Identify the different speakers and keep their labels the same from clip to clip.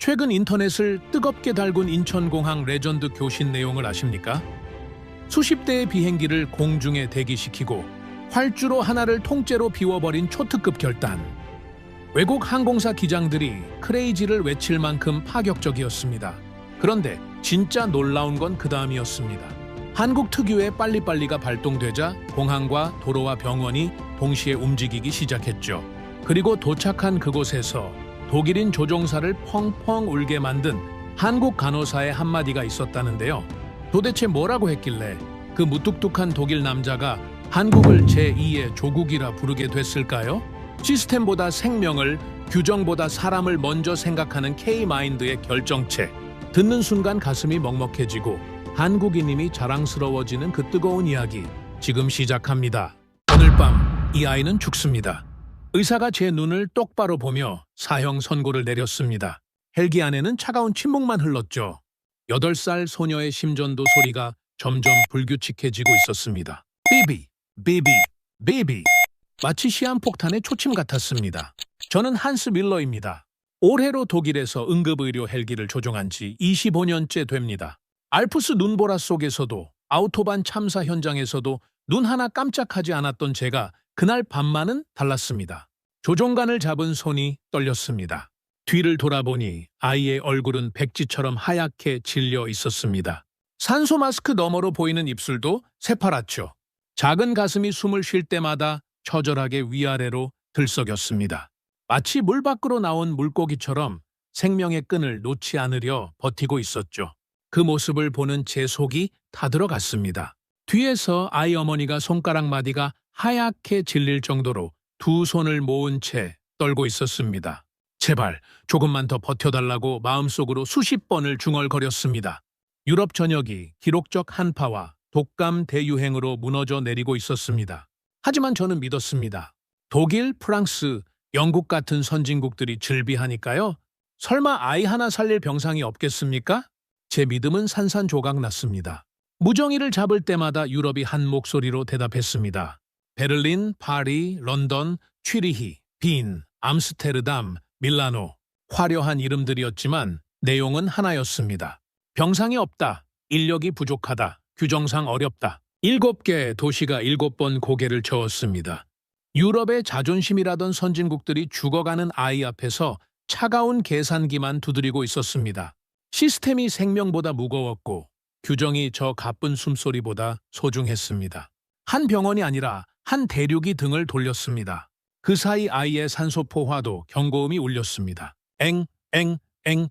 Speaker 1: 최근 인터넷을 뜨겁게 달군 인천공항 레전드 교신 내용을 아십니까? 수십 대의 비행기를 공중에 대기시키고 활주로 하나를 통째로 비워버린 초특급 결단. 외국 항공사 기장들이 크레이지를 외칠 만큼 파격적이었습니다. 그런데 진짜 놀라운 건 그 다음이었습니다. 한국 특유의 빨리빨리가 발동되자 공항과 도로와 병원이 동시에 움직이기 시작했죠. 그리고 도착한 그곳에서 독일인 조종사를 펑펑 울게 만든 한국 간호사의 한마디가 있었다는데요. 도대체 뭐라고 했길래 그 무뚝뚝한 독일 남자가 한국을 제2의 조국이라 부르게 됐을까요? 시스템보다 생명을, 규정보다 사람을 먼저 생각하는 K마인드의 결정체. 듣는 순간 가슴이 먹먹해지고 한국인임이 자랑스러워지는 그 뜨거운 이야기 지금 시작합니다. 오늘 밤 이 아이는 죽습니다. 의사가 제 눈을 똑바로 보며 사형 선고를 내렸습니다. 헬기 안에는 차가운 침묵만 흘렀죠. 8살 소녀의 심전도 소리가 점점 불규칙해지고 있었습니다. 베이비, 베이비, 베이비. 마치 시한폭탄의 초침 같았습니다. 저는 한스 밀러입니다. 올해로 독일에서 응급의료 헬기를 조종한 지 25년째 됩니다. 알프스 눈보라 속에서도 아우토반 참사 현장에서도 눈 하나 깜짝하지 않았던 제가 그날 밤만은 달랐습니다. 조종관을 잡은 손이 떨렸습니다. 뒤를 돌아보니 아이의 얼굴은 백지처럼 하얗게 질려 있었습니다. 산소 마스크 너머로 보이는 입술도 새파랗죠. 작은 가슴이 숨을 쉴 때마다 처절하게 위아래로 들썩였습니다. 마치 물 밖으로 나온 물고기처럼 생명의 끈을 놓지 않으려 버티고 있었죠. 그 모습을 보는 제 속이 타들어갔습니다. 뒤에서 아이 어머니가 손가락 마디가 하얗게 질릴 정도로 두 손을 모은 채 떨고 있었습니다. 제발 조금만 더 버텨달라고 마음속으로 수십 번을 중얼거렸습니다. 유럽 전역이 기록적 한파와 독감 대유행으로 무너져 내리고 있었습니다. 하지만 저는 믿었습니다. 독일, 프랑스, 영국 같은 선진국들이 즐비하니까요. 설마 아이 하나 살릴 병상이 없겠습니까? 제 믿음은 산산조각 났습니다. 무정이를 잡을 때마다 유럽이 한 목소리로 대답했습니다. 베를린, 파리, 런던, 취리히, 빈, 암스테르담, 밀라노. 화려한 이름들이었지만 내용은 하나였습니다. 병상이 없다. 인력이 부족하다. 규정상 어렵다. 7개 도시가 7번 고개를 저었습니다. 유럽의 자존심이라던 선진국들이 죽어가는 아이 앞에서 차가운 계산기만 두드리고 있었습니다. 시스템이 생명보다 무거웠고 규정이 저 가쁜 숨소리보다 소중했습니다. 한 병원이 아니라 한 대륙이 등을 돌렸습니다. 그 사이 아이의 산소포화도 경고음이 울렸습니다. 엥, 엥, 엥.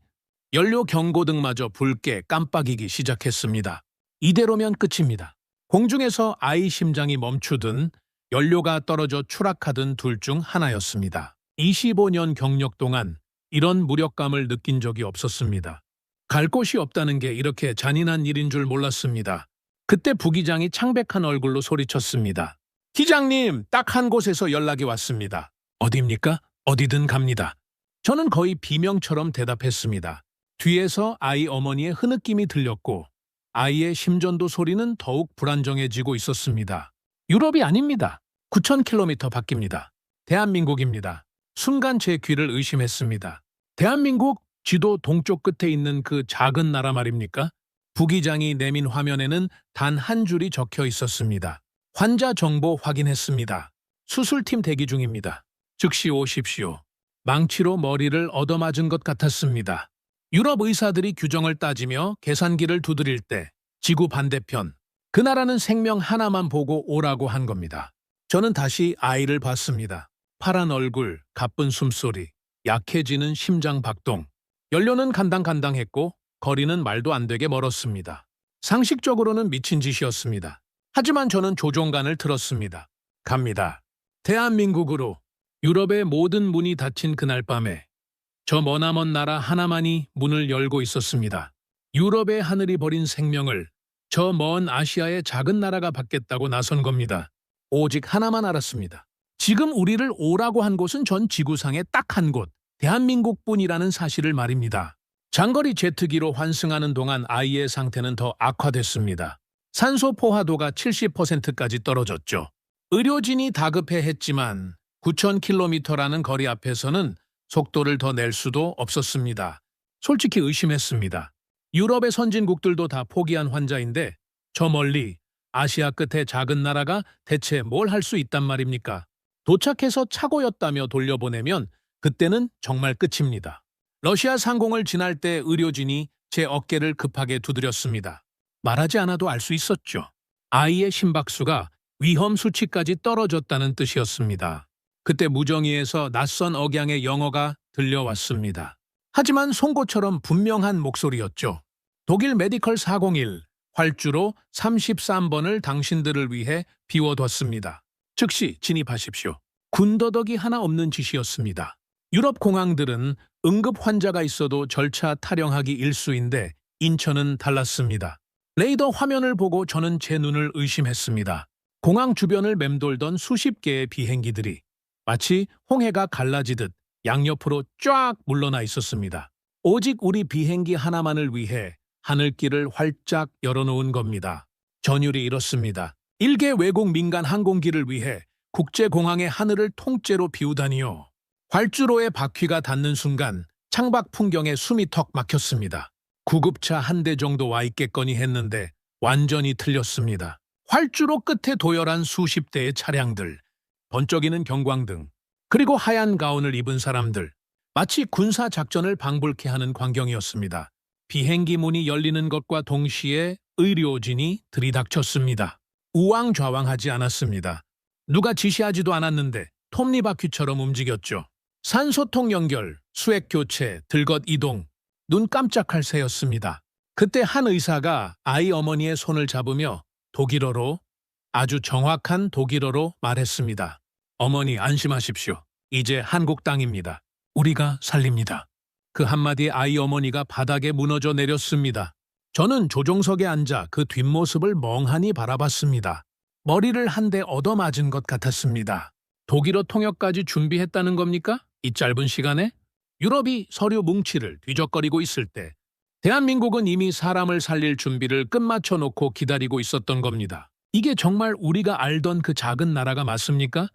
Speaker 1: 연료 경고등마저 붉게 깜빡이기 시작했습니다. 이대로면 끝입니다. 공중에서 아이 심장이 멈추든 연료가 떨어져 추락하든 둘 중 하나였습니다. 25년 경력 동안 이런 무력감을 느낀 적이 없었습니다. 갈 곳이 없다는 게 이렇게 잔인한 일인 줄 몰랐습니다. 그때 부기장이 창백한 얼굴로 소리쳤습니다. 기장님, 딱 한 곳에서 연락이 왔습니다. 어디입니까? 어디든 갑니다. 저는 거의 비명처럼 대답했습니다. 뒤에서 아이 어머니의 흐느낌이 들렸고 아이의 심전도 소리는 더욱 불안정해지고 있었습니다. 유럽이 아닙니다. 9,000km 밖입니다. 대한민국입니다. 순간 제 귀를 의심했습니다. 대한민국 지도 동쪽 끝에 있는 그 작은 나라 말입니까? 부기장이 내민 화면에는 단 한 줄이 적혀 있었습니다. 환자 정보 확인했습니다. 수술팀 대기 중입니다. 즉시 오십시오. 망치로 머리를 얻어맞은 것 같았습니다. 유럽 의사들이 규정을 따지며 계산기를 두드릴 때 지구 반대편, 그 나라는 생명 하나만 보고 오라고 한 겁니다. 저는 다시 아이를 봤습니다. 파란 얼굴, 가쁜 숨소리, 약해지는 심장 박동. 연료는 간당간당했고 거리는 말도 안 되게 멀었습니다. 상식적으로는 미친 짓이었습니다. 하지만 저는 조종관을 틀었습니다. 갑니다. 대한민국으로. 유럽의 모든 문이 닫힌 그날 밤에 저 머나먼 나라 하나만이 문을 열고 있었습니다. 유럽의 하늘이 버린 생명을 저 먼 아시아의 작은 나라가 받겠다고 나선 겁니다. 오직 하나만 알았습니다. 지금 우리를 오라고 한 곳은 전 지구상에 딱 한 곳, 대한민국뿐이라는 사실을 말입니다. 장거리 제트기로 환승하는 동안 아이의 상태는 더 악화됐습니다. 산소 포화도가 70%까지 떨어졌죠. 의료진이 다급해했지만 9,000km라는 거리 앞에서는 속도를 더 낼 수도 없었습니다. 솔직히 의심했습니다. 유럽의 선진국들도 다 포기한 환자인데 저 멀리 아시아 끝의 작은 나라가 대체 뭘 할 수 있단 말입니까? 도착해서 착오였다며 돌려보내면 그때는 정말 끝입니다. 러시아 상공을 지날 때 의료진이 제 어깨를 급하게 두드렸습니다. 말하지 않아도 알 수 있었죠. 아이의 심박수가 위험 수치까지 떨어졌다는 뜻이었습니다. 그때 무정위에서 낯선 억양의 영어가 들려왔습니다. 하지만 송곳처럼 분명한 목소리였죠. 독일 메디컬 401, 활주로 33번을 당신들을 위해 비워뒀습니다. 즉시 진입하십시오. 군더더기 하나 없는 지시였습니다. 유럽 공항들은 응급 환자가 있어도 절차 타령하기 일쑤인데 인천은 달랐습니다. 레이더 화면을 보고 저는 제 눈을 의심했습니다. 공항 주변을 맴돌던 수십 개의 비행기들이 마치 홍해가 갈라지듯 양옆으로 쫙 물러나 있었습니다. 오직 우리 비행기 하나만을 위해 하늘길을 활짝 열어놓은 겁니다. 전율이 이렇습니다. 일개 외국 민간 항공기를 위해 국제공항의 하늘을 통째로 비우다니요. 활주로에 바퀴가 닿는 순간 창밖 풍경에 숨이 턱 막혔습니다. 구급차 한 대 정도 와 있겠거니 했는데 완전히 틀렸습니다. 활주로 끝에 도열한 수십 대의 차량들, 번쩍이는 경광등, 그리고 하얀 가운을 입은 사람들, 마치 군사 작전을 방불케 하는 광경이었습니다. 비행기 문이 열리는 것과 동시에 의료진이 들이닥쳤습니다. 우왕좌왕하지 않았습니다. 누가 지시하지도 않았는데 톱니바퀴처럼 움직였죠. 산소통 연결, 수액 교체, 들것 이동, 눈 깜짝할 새였습니다. 그때 한 의사가 아이 어머니의 손을 잡으며 독일어로, 아주 정확한 독일어로 말했습니다. 어머니 안심하십시오. 이제 한국 땅입니다. 우리가 살립니다. 그 한마디에 아이 어머니가 바닥에 무너져 내렸습니다. 저는 조종석에 앉아 그 뒷모습을 멍하니 바라봤습니다. 머리를 한 대 얻어맞은 것 같았습니다. 독일어 통역까지 준비했다는 겁니까? 이 짧은 시간에? 유럽이 서류 뭉치를 뒤적거리고 있을 때 대한민국은 이미 사람을 살릴 준비를 끝마쳐 놓고 기다리고 있었던 겁니다. 이게 정말 우리가 알던 그 작은 나라가 맞습니까?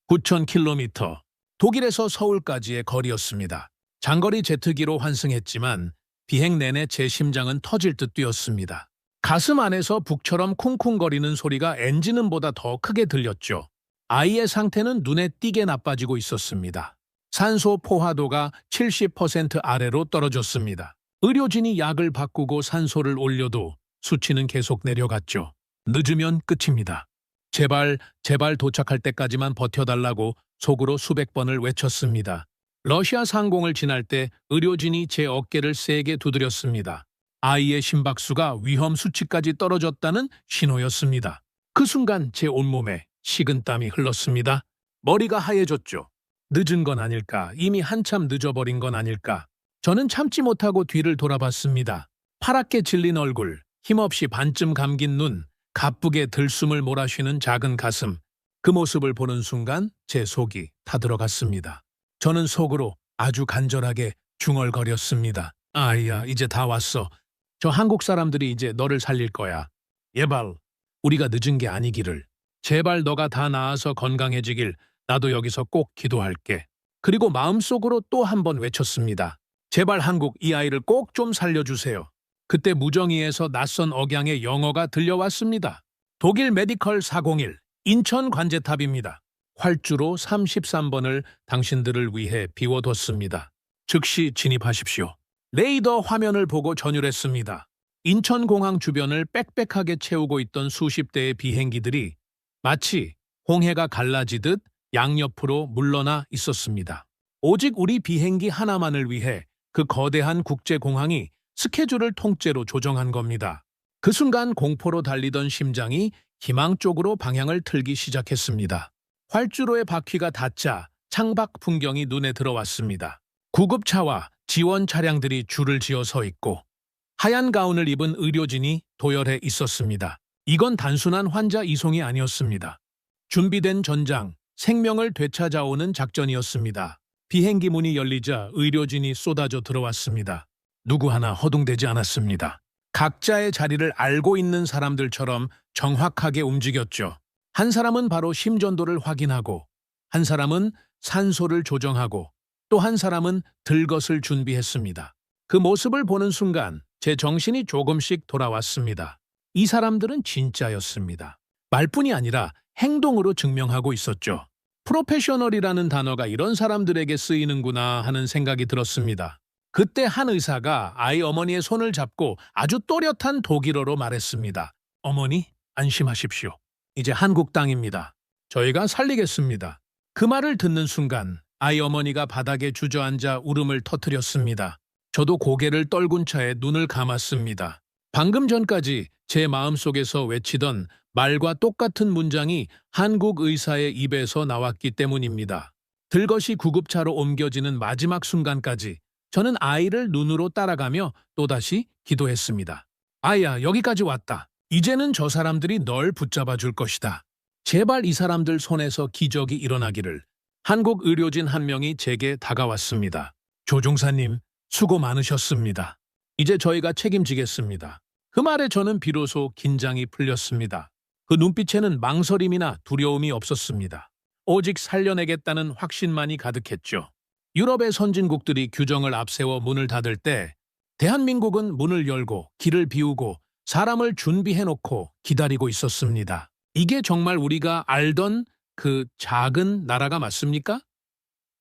Speaker 1: 9,000km, 독일에서 서울까지의 거리였습니다. 장거리 제트기로 환승했지만 비행 내내 제 심장은 터질 듯 뛰었습니다. 가슴 안에서 북처럼 쿵쿵거리는 소리가 엔진음보다 더 크게 들렸죠. 아이의 상태는 눈에 띄게 나빠지고 있었습니다. 산소 포화도가 70% 아래로 떨어졌습니다. 의료진이 약을 바꾸고 산소를 올려도 수치는 계속 내려갔죠. 늦으면 끝입니다. 제발, 제발 도착할 때까지만 버텨달라고 속으로 수백 번을 외쳤습니다. 러시아 상공을 지날 때 의료진이 제 어깨를 세게 두드렸습니다. 아이의 심박수가 위험 수치까지 떨어졌다는 신호였습니다. 그 순간 제 온몸에 식은땀이 흘렀습니다. 머리가 하얘졌죠. 늦은 건 아닐까, 이미 한참 늦어버린 건 아닐까. 저는 참지 못하고 뒤를 돌아봤습니다. 파랗게 질린 얼굴, 힘없이 반쯤 감긴 눈, 가쁘게 들숨을 몰아쉬는 작은 가슴. 그 모습을 보는 순간 제 속이 타들어갔습니다. 저는 속으로 아주 간절하게 중얼거렸습니다. 아이야, 이제 다 왔어. 저 한국 사람들이 이제 너를 살릴 거야. 예발, 우리가 늦은 게 아니기를. 제발 너가 다 나아서 건강해지길 나도 여기서 꼭 기도할게. 그리고 마음속으로 또 한 번 외쳤습니다. 제발 한국 이 아이를 꼭 좀 살려주세요. 그때 무정위에서 낯선 억양의 영어가 들려왔습니다. 독일 메디컬 401, 인천 관제탑입니다. 활주로 33번을 당신들을 위해 비워뒀습니다. 즉시 진입하십시오. 레이더 화면을 보고 전율했습니다. 인천공항 주변을 빽빽하게 채우고 있던 수십 대의 비행기들이 마치 홍해가 갈라지듯 양옆으로 물러나 있었습니다. 오직 우리 비행기 하나만을 위해 그 거대한 국제공항이 스케줄을 통째로 조정한 겁니다. 그 순간 공포로 달리던 심장이 희망 쪽으로 방향을 틀기 시작했습니다. 활주로의 바퀴가 닿자 창밖 풍경이 눈에 들어왔습니다. 구급차와 지원 차량들이 줄을 지어 서 있고 하얀 가운을 입은 의료진이 도열해 있었습니다. 이건 단순한 환자 이송이 아니었습니다. 준비된 전장, 생명을 되찾아오는 작전이었습니다. 비행기 문이 열리자 의료진이 쏟아져 들어왔습니다. 누구 하나 허둥대지 않았습니다. 각자의 자리를 알고 있는 사람들처럼 정확하게 움직였죠. 한 사람은 바로 심전도를 확인하고, 한 사람은 산소를 조정하고, 또 한 사람은 들것을 준비했습니다. 그 모습을 보는 순간 제 정신이 조금씩 돌아왔습니다. 이 사람들은 진짜였습니다. 말뿐이 아니라 행동으로 증명하고 있었죠. 프로페셔널이라는 단어가 이런 사람들에게 쓰이는구나 하는 생각이 들었습니다. 그때 한 의사가 아이 어머니의 손을 잡고 아주 또렷한 독일어로 말했습니다. 어머니, 안심하십시오. 이제 한국 땅입니다. 저희가 살리겠습니다. 그 말을 듣는 순간 아이 어머니가 바닥에 주저앉아 울음을 터뜨렸습니다. 저도 고개를 떨군 채 눈을 감았습니다. 방금 전까지 제 마음속에서 외치던 말과 똑같은 문장이 한국 의사의 입에서 나왔기 때문입니다. 들것이 구급차로 옮겨지는 마지막 순간까지 저는 아이를 눈으로 따라가며 또다시 기도했습니다. 아이야, 여기까지 왔다. 이제는 저 사람들이 널 붙잡아 줄 것이다. 제발 이 사람들 손에서 기적이 일어나기를. 한국 의료진 한 명이 제게 다가왔습니다. 조종사님, 수고 많으셨습니다. 이제 저희가 책임지겠습니다. 그 말에 저는 비로소 긴장이 풀렸습니다. 그 눈빛에는 망설임이나 두려움이 없었습니다. 오직 살려내겠다는 확신만이 가득했죠. 유럽의 선진국들이 규정을 앞세워 문을 닫을 때 대한민국은 문을 열고 길을 비우고 사람을 준비해놓고 기다리고 있었습니다. 이게 정말 우리가 알던 그 작은 나라가 맞습니까?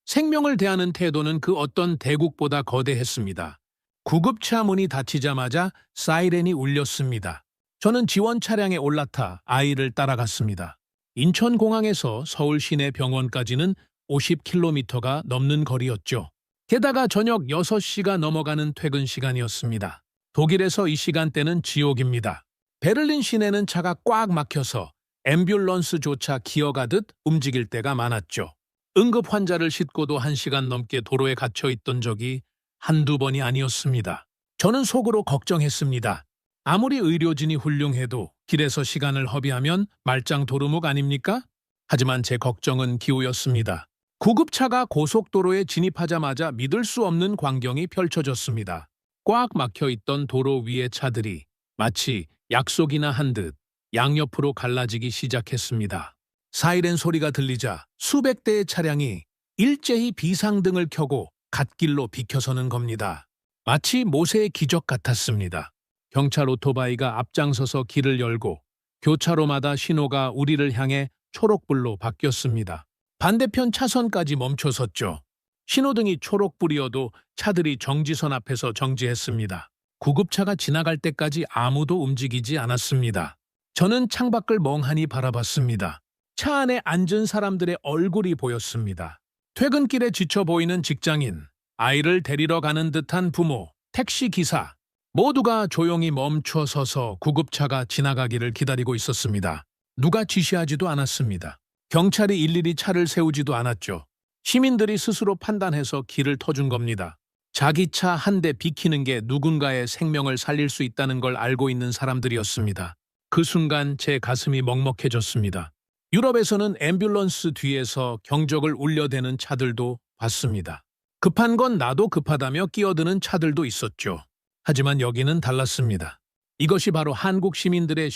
Speaker 1: 생명을 대하는 태도는 그 어떤 대국보다 거대했습니다. 구급차 문이 닫히자마자 사이렌이 울렸습니다. 저는 지원 차량에 올라타 아이를 따라갔습니다. 인천공항에서 서울 시내 병원까지는 50km가 넘는 거리였죠. 게다가 저녁 6시가 넘어가는 퇴근 시간이었습니다. 독일에서 이 시간대는 지옥입니다. 베를린 시내는 차가 꽉 막혀서 앰뷸런스조차 기어가듯 움직일 때가 많았죠. 응급 환자를 싣고도 1시간 넘게 도로에 갇혀있던 적이 한두 번이 아니었습니다. 저는 속으로 걱정했습니다. 아무리 의료진이 훌륭해도 길에서 시간을 허비하면 말짱 도루묵 아닙니까? 하지만 제 걱정은 기우였습니다. 구급차가 고속도로에 진입하자마자 믿을 수 없는 광경이 펼쳐졌습니다. 꽉 막혀있던 도로 위의 차들이 마치 약속이나 한 듯 양옆으로 갈라지기 시작했습니다. 사이렌 소리가 들리자 수백 대의 차량이 일제히 비상등을 켜고 갓길로 비켜서는 겁니다. 마치 모세의 기적 같았습니다. 경찰 오토바이가 앞장서서 길을 열고 교차로마다 신호가 우리를 향해 초록불로 바뀌었습니다. 반대편 차선까지 멈춰섰죠. 신호등이 초록불이어도 차들이 정지선 앞에서 정지했습니다. 구급차가 지나갈 때까지 아무도 움직이지 않았습니다. 저는 창밖을 멍하니 바라봤습니다. 차 안에 앉은 사람들의 얼굴이 보였습니다. 퇴근길에 지쳐 보이는 직장인, 아이를 데리러 가는 듯한 부모, 택시기사, 모두가 조용히 멈춰 서서 구급차가 지나가기를 기다리고 있었습니다. 누가 지시하지도 않았습니다. 경찰이 일일이 차를 세우지도 않았죠. 시민들이 스스로 판단해서 길을 터준 겁니다. 자기 차 한 대 비키는 게 누군가의 생명을 살릴 수 있다는 걸 알고 있는 사람들이었습니다. 그 순간 제 가슴이 먹먹해졌습니다. 유럽에서는 앰뷸런스 뒤에서 경적을 울려대는 차들도 봤습니다. 급한 건 나도 급하다며 끼어드는 차들도 있었죠. 하지만 여기는 달랐습니다. 이것이 바로 한국 시민들의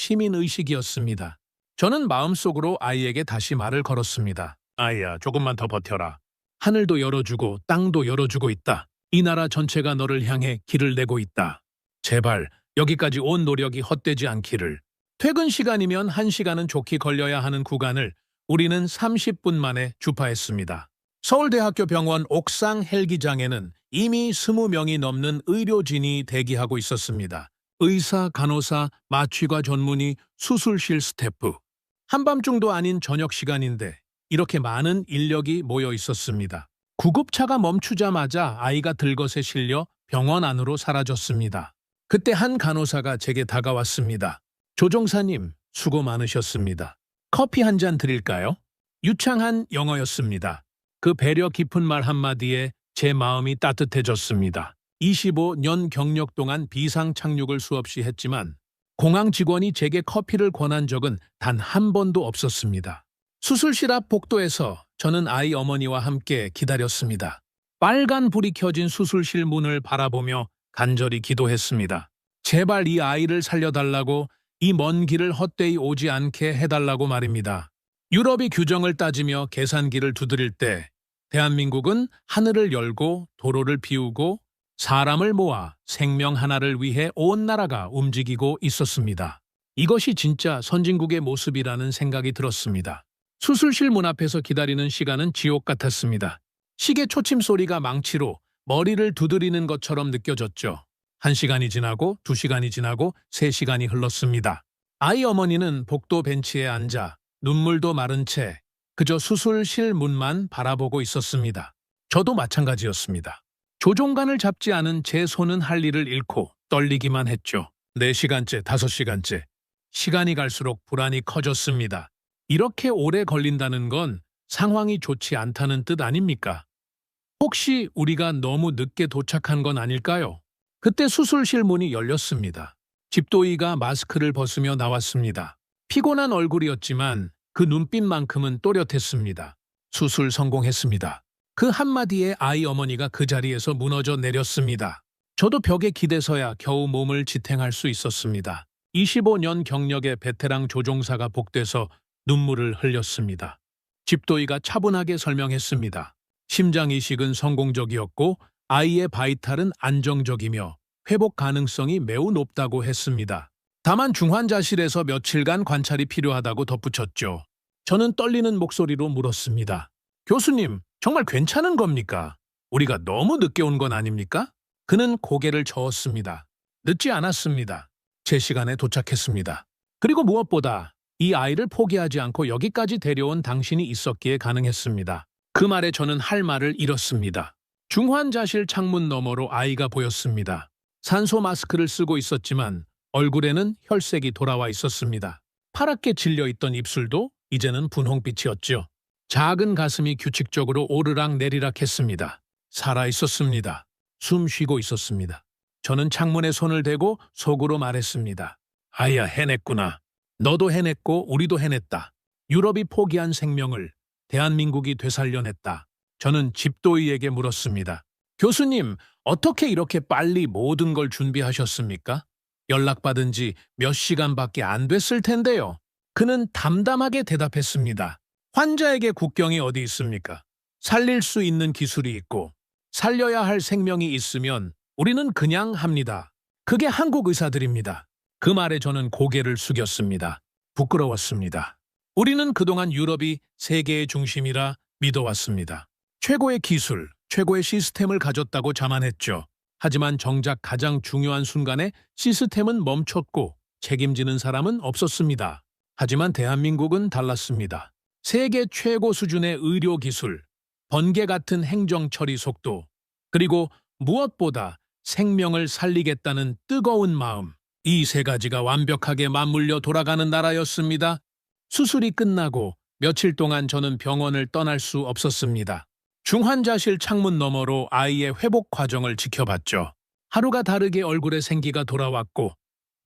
Speaker 1: 시민의식이었습니다. 저는 마음속으로 아이에게 다시 말을 걸었습니다. 아이야, 조금만 더 버텨라. 하늘도 열어주고 땅도 열어주고 있다. 이 나라 전체가 너를 향해 길을 내고 있다. 제발 여기까지 온 노력이 헛되지 않기를. 퇴근 시간이면 1시간은 좋게 걸려야 하는 구간을 우리는 30분 만에 주파했습니다. 서울대학교 병원 옥상 헬기장에는 이미 20명이 넘는 의료진이 대기하고 있었습니다. 의사, 간호사, 마취과 전문의, 수술실 스태프. 한밤중도 아닌 저녁 시간인데 이렇게 많은 인력이 모여 있었습니다. 구급차가 멈추자마자 아이가 들것에 실려 병원 안으로 사라졌습니다. 그때 한 간호사가 제게 다가왔습니다. 조종사님, 수고 많으셨습니다. 커피 한 잔 드릴까요? 유창한 영어였습니다. 그 배려 깊은 말 한마디에 제 마음이 따뜻해졌습니다. 25년 경력 동안 비상 착륙을 수없이 했지만 공항 직원이 제게 커피를 권한 적은 단 한 번도 없었습니다. 수술실 앞 복도에서 저는 아이 어머니와 함께 기다렸습니다. 빨간 불이 켜진 수술실 문을 바라보며 간절히 기도했습니다. 제발 이 아이를 살려달라고, 이 먼 길을 헛되이 오지 않게 해달라고 말입니다. 유럽이 규정을 따지며 계산기를 두드릴 때 대한민국은 하늘을 열고 도로를 비우고 사람을 모아 생명 하나를 위해 온 나라가 움직이고 있었습니다. 이것이 진짜 선진국의 모습이라는 생각이 들었습니다. 수술실 문 앞에서 기다리는 시간은 지옥 같았습니다. 시계 초침 소리가 망치로 머리를 두드리는 것처럼 느껴졌죠. 1시간이 지나고 2시간이 지나고 3시간이 흘렀습니다. 아이 어머니는 복도 벤치에 앉아 눈물도 마른 채 그저 수술실 문만 바라보고 있었습니다. 저도 마찬가지였습니다. 조종간을 잡지 않은 제 손은 할 일을 잃고 떨리기만 했죠. 4시간째, 5시간째. 시간이 갈수록 불안이 커졌습니다. 이렇게 오래 걸린다는 건 상황이 좋지 않다는 뜻 아닙니까? 혹시 우리가 너무 늦게 도착한 건 아닐까요? 그때 수술실 문이 열렸습니다. 집도이가 마스크를 벗으며 나왔습니다. 피곤한 얼굴이었지만 그 눈빛만큼은 또렷했습니다. 수술 성공했습니다. 그 한마디에 아이 어머니가 그 자리에서 무너져 내렸습니다. 저도 벽에 기대서야 겨우 몸을 지탱할 수 있었습니다. 25년 경력의 베테랑 조종사가 복돼서 눈물을 흘렸습니다. 집도이가 차분하게 설명했습니다. 심장 이식은 성공적이었고 아이의 바이탈은 안정적이며 회복 가능성이 매우 높다고 했습니다. 다만 중환자실에서 며칠간 관찰이 필요하다고 덧붙였죠. 저는 떨리는 목소리로 물었습니다. 교수님, 정말 괜찮은 겁니까? 우리가 너무 늦게 온 건 아닙니까? 그는 고개를 저었습니다. 늦지 않았습니다. 제 시간에 도착했습니다. 그리고 무엇보다 이 아이를 포기하지 않고 여기까지 데려온 당신이 있었기에 가능했습니다. 그 말에 저는 할 말을 잃었습니다. 중환자실 창문 너머로 아이가 보였습니다. 산소 마스크를 쓰고 있었지만 얼굴에는 혈색이 돌아와 있었습니다. 파랗게 질려있던 입술도 이제는 분홍빛이었죠. 작은 가슴이 규칙적으로 오르락 내리락 했습니다. 살아있었습니다. 숨 쉬고 있었습니다. 저는 창문에 손을 대고 속으로 말했습니다. 아이야, 해냈구나. 너도 해냈고 우리도 해냈다. 유럽이 포기한 생명을 대한민국이 되살려냈다. 저는 집도이에게 물었습니다. 교수님, 어떻게 이렇게 빨리 모든 걸 준비하셨습니까? 연락받은 지 몇 시간밖에 안 됐을 텐데요. 그는 담담하게 대답했습니다. 환자에게 국경이 어디 있습니까? 살릴 수 있는 기술이 있고 살려야 할 생명이 있으면 우리는 그냥 합니다. 그게 한국 의사들입니다. 그 말에 저는 고개를 숙였습니다. 부끄러웠습니다. 우리는 그동안 유럽이 세계의 중심이라 믿어왔습니다. 최고의 기술, 최고의 시스템을 가졌다고 자만했죠. 하지만 정작 가장 중요한 순간에 시스템은 멈췄고 책임지는 사람은 없었습니다. 하지만 대한민국은 달랐습니다. 세계 최고 수준의 의료 기술, 번개 같은 행정 처리 속도, 그리고 무엇보다 생명을 살리겠다는 뜨거운 마음, 이 3가지가 완벽하게 맞물려 돌아가는 나라였습니다. 수술이 끝나고 며칠 동안 저는 병원을 떠날 수 없었습니다. 중환자실 창문 너머로 아이의 회복 과정을 지켜봤죠. 하루가 다르게 얼굴에 생기가 돌아왔고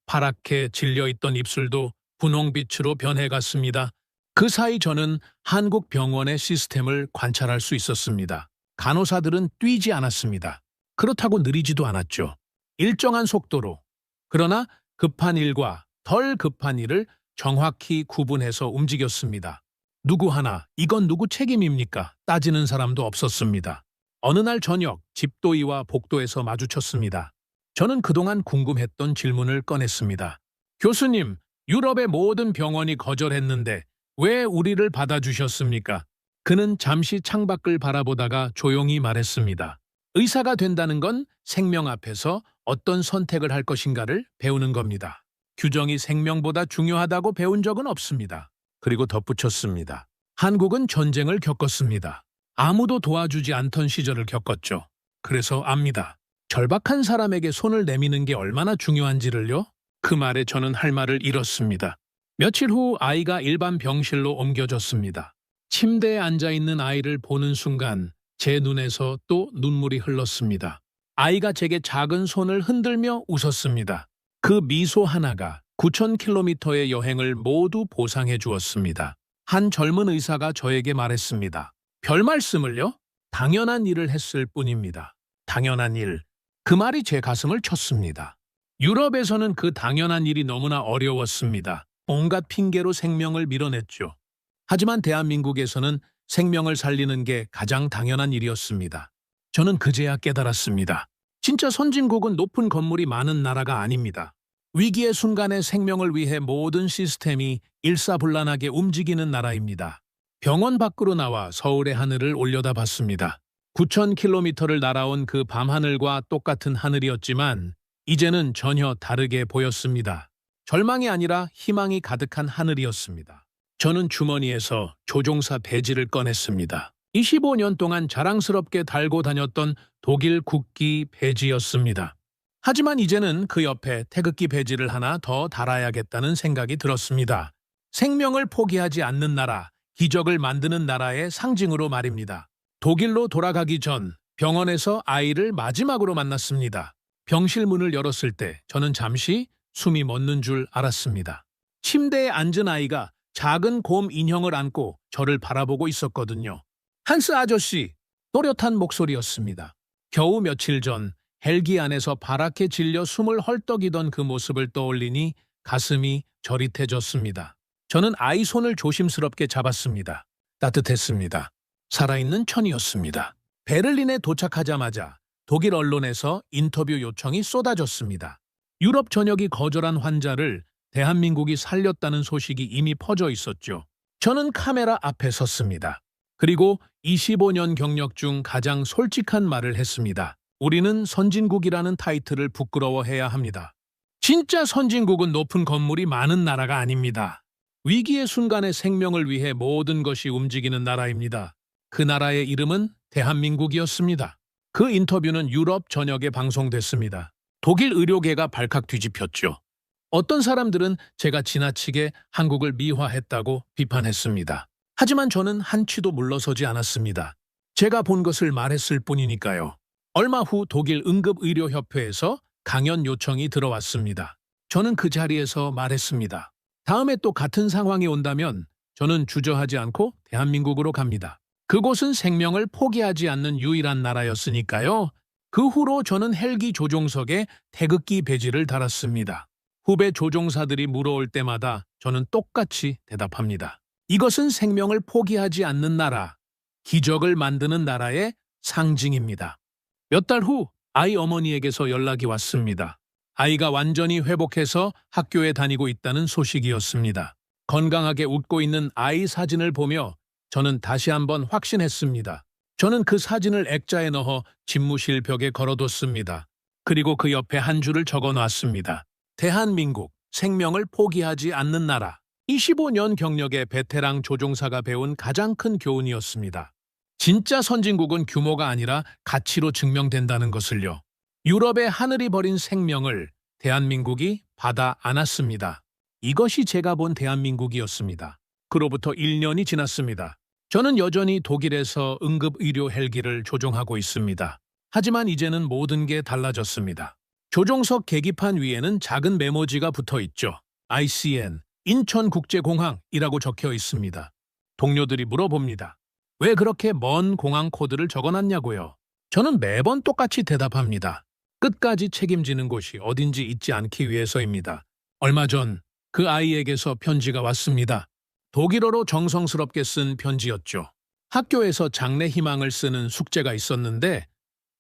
Speaker 1: 파랗게 질려있던 입술도 분홍빛으로 변해갔습니다. 그 사이 저는 한국 병원의 시스템을 관찰할 수 있었습니다. 간호사들은 뛰지 않았습니다. 그렇다고 느리지도 않았죠. 일정한 속도로. 그러나 급한 일과 덜 급한 일을 정확히 구분해서 움직였습니다. 누구 하나 이건 누구 책임입니까? 따지는 사람도 없었습니다. 어느 날 저녁 집도이와 복도에서 마주쳤습니다. 저는 그동안 궁금했던 질문을 꺼냈습니다. 교수님, 유럽의 모든 병원이 거절했는데 왜 우리를 받아주셨습니까? 그는 잠시 창밖을 바라보다가 조용히 말했습니다. 의사가 된다는 건 생명 앞에서 어떤 선택을 할 것인가를 배우는 겁니다. 규정이 생명보다 중요하다고 배운 적은 없습니다. 그리고 덧붙였습니다. 한국은 전쟁을 겪었습니다. 아무도 도와주지 않던 시절을 겪었죠. 그래서 압니다. 절박한 사람에게 손을 내미는 게 얼마나 중요한지를요? 그 말에 저는 할 말을 잃었습니다. 며칠 후 아이가 일반 병실로 옮겨졌습니다. 침대에 앉아있는 아이를 보는 순간 제 눈에서 또 눈물이 흘렀습니다. 아이가 제게 작은 손을 흔들며 웃었습니다. 그 미소 하나가 9,000km의 여행을 모두 보상해 주었습니다. 한 젊은 의사가 저에게 말했습니다. 별 말씀을요? 당연한 일을 했을 뿐입니다. 당연한 일. 그 말이 제 가슴을 쳤습니다. 유럽에서는 그 당연한 일이 너무나 어려웠습니다. 온갖 핑계로 생명을 밀어냈죠. 하지만 대한민국에서는 생명을 살리는 게 가장 당연한 일이었습니다. 저는 그제야 깨달았습니다. 진짜 선진국은 높은 건물이 많은 나라가 아닙니다. 위기의 순간에 생명을 위해 모든 시스템이 일사불란하게 움직이는 나라입니다. 병원 밖으로 나와 서울의 하늘을 올려다봤습니다. 9,000km를 날아온 그 밤하늘과 똑같은 하늘이었지만 이제는 전혀 다르게 보였습니다. 절망이 아니라 희망이 가득한 하늘이었습니다. 저는 주머니에서 조종사 배지를 꺼냈습니다. 25년 동안 자랑스럽게 달고 다녔던 독일 국기 배지였습니다. 하지만 이제는 그 옆에 태극기 배지를 하나 더 달아야겠다는 생각이 들었습니다. 생명을 포기하지 않는 나라, 기적을 만드는 나라의 상징으로 말입니다. 독일로 돌아가기 전 병원에서 아이를 마지막으로 만났습니다. 병실 문을 열었을 때 저는 잠시 숨이 멎는 줄 알았습니다. 침대에 앉은 아이가 작은 곰 인형을 안고 저를 바라보고 있었거든요. 한스 아저씨, 또렷한 목소리였습니다. 겨우 며칠 전 헬기 안에서 바랗게 질려 숨을 헐떡이던 그 모습을 떠올리니 가슴이 저릿해졌습니다. 저는 아이 손을 조심스럽게 잡았습니다. 따뜻했습니다. 살아있는 천이었습니다. 베를린에 도착하자마자 독일 언론에서 인터뷰 요청이 쏟아졌습니다. 유럽 전역이 거절한 환자를 대한민국이 살렸다는 소식이 이미 퍼져 있었죠. 저는 카메라 앞에 섰습니다. 그리고 25년 경력 중 가장 솔직한 말을 했습니다. 우리는 선진국이라는 타이틀을 부끄러워해야 합니다. 진짜 선진국은 높은 건물이 많은 나라가 아닙니다. 위기의 순간에 생명을 위해 모든 것이 움직이는 나라입니다. 그 나라의 이름은 대한민국이었습니다. 그 인터뷰는 유럽 전역에 방송됐습니다. 독일 의료계가 발칵 뒤집혔죠. 어떤 사람들은 제가 지나치게 한국을 미화했다고 비판했습니다. 하지만 저는 한치도 물러서지 않았습니다. 제가 본 것을 말했을 뿐이니까요. 얼마 후 독일 응급의료협회에서 강연 요청이 들어왔습니다. 저는 그 자리에서 말했습니다. 다음에 또 같은 상황이 온다면 저는 주저하지 않고 대한민국으로 갑니다. 그곳은 생명을 포기하지 않는 유일한 나라였으니까요. 그 후로 저는 헬기 조종석에 태극기 배지를 달았습니다. 후배 조종사들이 물어올 때마다 저는 똑같이 대답합니다. 이것은 생명을 포기하지 않는 나라, 기적을 만드는 나라의 상징입니다. 몇 달 후 아이 어머니에게서 연락이 왔습니다. 아이가 완전히 회복해서 학교에 다니고 있다는 소식이었습니다. 건강하게 웃고 있는 아이 사진을 보며 저는 다시 한번 확신했습니다. 저는 그 사진을 액자에 넣어 집무실 벽에 걸어뒀습니다. 그리고 그 옆에 한 줄을 적어놨습니다. 대한민국, 생명을 포기하지 않는 나라. 25년 경력의 베테랑 조종사가 배운 가장 큰 교훈이었습니다. 진짜 선진국은 규모가 아니라 가치로 증명된다는 것을요. 유럽의 하늘이 버린 생명을 대한민국이 받아 안았습니다. 이것이 제가 본 대한민국이었습니다. 그로부터 1년이 지났습니다. 저는 여전히 독일에서 응급의료 헬기를 조종하고 있습니다. 하지만 이제는 모든 게 달라졌습니다. 조종석 계기판 위에는 작은 메모지가 붙어 있죠. ICN, 인천국제공항이라고 적혀 있습니다. 동료들이 물어봅니다. 왜 그렇게 먼 공항 코드를 적어놨냐고요? 저는 매번 똑같이 대답합니다. 끝까지 책임지는 곳이 어딘지 잊지 않기 위해서입니다. 얼마 전 그 아이에게서 편지가 왔습니다. 독일어로 정성스럽게 쓴 편지였죠. 학교에서 장래 희망을 쓰는 숙제가 있었는데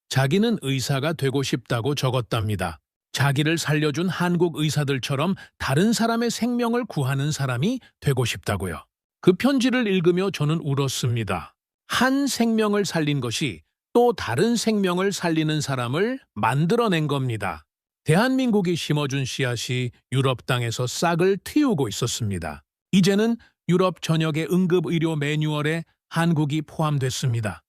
Speaker 1: 자기는 의사가 되고 싶다고 적었답니다. 자기를 살려준 한국 의사들처럼 다른 사람의 생명을 구하는 사람이 되고 싶다고요. 그 편지를 읽으며 저는 울었습니다. 한 생명을 살린 것이 또 다른 생명을 살리는 사람을 만들어낸 겁니다. 대한민국이 심어준 씨앗이 유럽 땅에서 싹을 틔우고 있었습니다. 이제는 유럽 전역의 응급의료 매뉴얼에 한국이 포함됐습니다.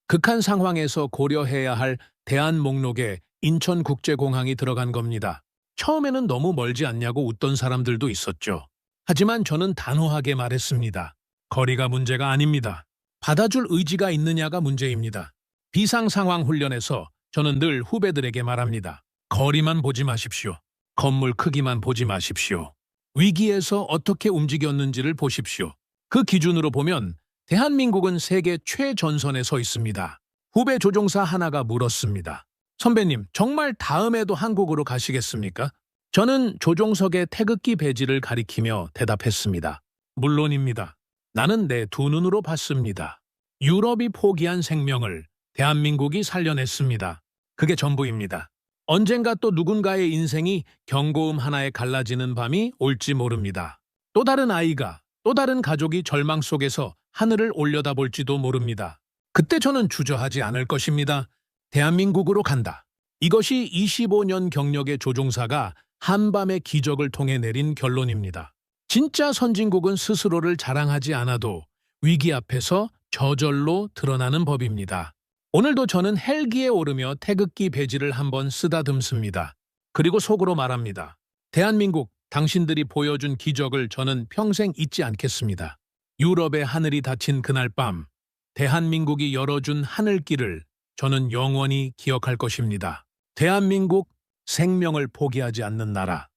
Speaker 1: 극한 상황에서 고려해야 할 대안 목록에 인천국제공항이 들어간 겁니다. 처음에는 너무 멀지 않냐고 웃던 사람들도 있었죠. 하지만 저는 단호하게 말했습니다. 거리가 문제가 아닙니다. 받아줄 의지가 있느냐가 문제입니다. 비상상황 훈련에서 저는 늘 후배들에게 말합니다. 거리만 보지 마십시오. 건물 크기만 보지 마십시오. 위기에서 어떻게 움직였는지를 보십시오. 그 기준으로 보면 대한민국은 세계 최전선에 서 있습니다. 후배 조종사 하나가 물었습니다. 선배님, 정말 다음에도 한국으로 가시겠습니까? 저는 조종석의 태극기 배지를 가리키며 대답했습니다. 물론입니다. 나는 내 두 눈으로 봤습니다. 유럽이 포기한 생명을 대한민국이 살려냈습니다. 그게 전부입니다. 언젠가 또 누군가의 인생이 경고음 하나에 갈라지는 밤이 올지 모릅니다. 또 다른 아이가, 또 다른 가족이 절망 속에서 하늘을 올려다볼지도 모릅니다. 그때 저는 주저하지 않을 것입니다. 대한민국으로 간다. 이것이 25년 경력의 조종사가 한밤의 기적을 통해 내린 결론입니다. 진짜 선진국은 스스로를 자랑하지 않아도 위기 앞에서 저절로 드러나는 법입니다. 오늘도 저는 헬기에 오르며 태극기 배지를 한번 쓰다듬습니다. 그리고 속으로 말합니다. 대한민국, 당신들이 보여준 기적을 저는 평생 잊지 않겠습니다. 유럽의 하늘이 닫힌 그날 밤, 대한민국이 열어준 하늘길을 저는 영원히 기억할 것입니다. 대한민국, 생명을 포기하지 않는 나라.